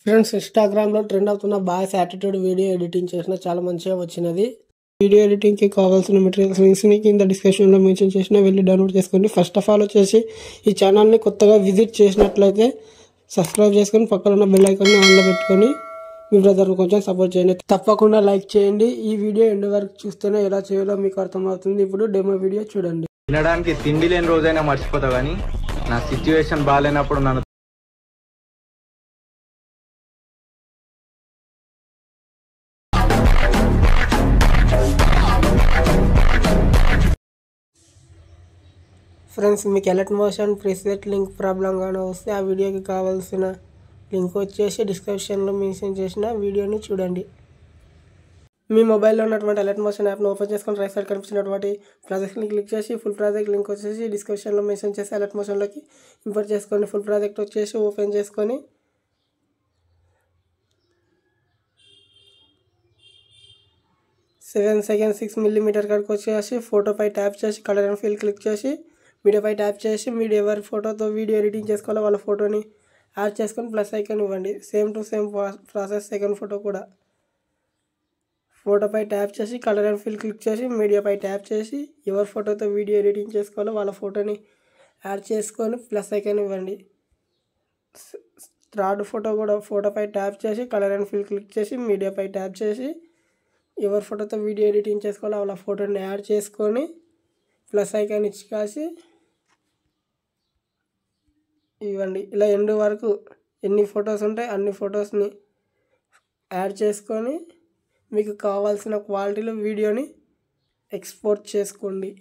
Friends, ఇన్స్టాగ్రామ్లో trend అవుతున్న boys attitude video editing చేసిన చాలా మంచిగా వచ్చినది. వీడియో ఎడిటింగ్కి కావాల్సిన మెటీరియల్స్ లింక్స్ని కింద డిస్క్రిప్షన్లో మెన్షన్ చేసిన వెళ్ళి డౌన్లోడ్ చేసుకోండి. ఫస్ట్ ఆఫ్ ఆల్ వచ్చేసి ఈ ఛానల్ని కొత్తగా విజిట్ చేసినట్లయితే సబ్స్క్రైబ్ చేసుకొని పక్కన ఉన్న బెల్ ఐకాన్ని ఆన్లో పెట్టుకొని మీ బ్రదర్ని కొంచెం సపోర్ట్ చేయండి. తప్పకుండా లైక్ చేయండి. ఈ వీడియో ఎండ్ వరకు చూస్తేనే ఎలా చేయాలో మీకు అర్థమవుతుంది. ఇప్పుడు డెమో వీడియో చూడండి. తినడానికి తిండి లేని రోజైనా మర్చిపోతా కానీ నా సిచ్యువేషన్ బాగాలేనప్పుడు నన్ను ఫ్రెండ్స్, మీకు alert motion preset link problem కానీ వస్తే ఆ వీడియోకి కావాల్సిన లింక్ వచ్చేసి డిస్క్రిప్షన్లో మెన్షన్ చేసిన వీడియోని చూడండి. మీ మొబైల్లో ఉన్నటువంటి ఎలర్ట్ మోషన్ యాప్ను ఓపెన్ చేసుకొని రైట్ సైడ్ కనిపించినటువంటి ప్రాజెక్ట్ని క్లిక్ చేసి ఫుల్ ప్రాజెక్ట్ లింక్ వచ్చేసి డిస్క్రిప్షన్లో మెన్షన్ చేసి ఎలర్ట్ మోషన్లోకి ఇంపోర్ట్ చేసుకోండి. ఫుల్ ప్రాజెక్ట్ వచ్చేసి ఓపెన్ చేసుకొని సెవెన్ సెకండ్ 6 మిల్లీమీటర్ కాడికి వచ్చేసి ఫోటోపై ట్యాప్ చేసి కలర్ అండ్ ఫిల్ క్లిక్ చేసి మీడియాపై ట్యాప్ చేసి మీరు ఎవరి ఫోటోతో వీడియో ఎడిటింగ్ చేసుకోవాలో వాళ్ళ ఫోటోని యాడ్ చేసుకొని ప్లస్ ఐకాన్ ఇవ్వండి. Same to same process second photo కూడా ఫోటోపై ట్యాప్ చేసి కలర్ అండ్ ఫిల్ క్లిక్ చేసి మీడియాపై ట్యాప్ చేసి ఎవరి ఫోటోతో వీడియో ఎడిటింగ్ చేసుకోవాలో వాళ్ళ ఫోటోని యాడ్ చేసుకొని ప్లస్ ఐకాన్ ఇవ్వండి. థర్డ్ ఫోటో కూడా ఫోటోపై ట్యాప్ చేసి కలర్ అండ్ ఫిల్ క్లిక్ చేసి మీడియాపై ట్యాప్ చేసి ఎవరి ఫోటోతో వీడియో ఎడిటింగ్ చేసుకోవాలో వాళ్ళ ఫోటోని యాడ్ చేసుకొని ప్లస్ ఐకాన్ ఇచ్చి కాసి ఇవ్వండి. ఇలా ఎండ్ వరకు ఎన్ని ఫొటోస్ ఉంటాయి అన్ని ఫొటోస్ని యాడ్ చేసుకొని మీకు కావాల్సిన క్వాలిటీలో వీడియోని ఎక్స్పోర్ట్ చేసుకోండి.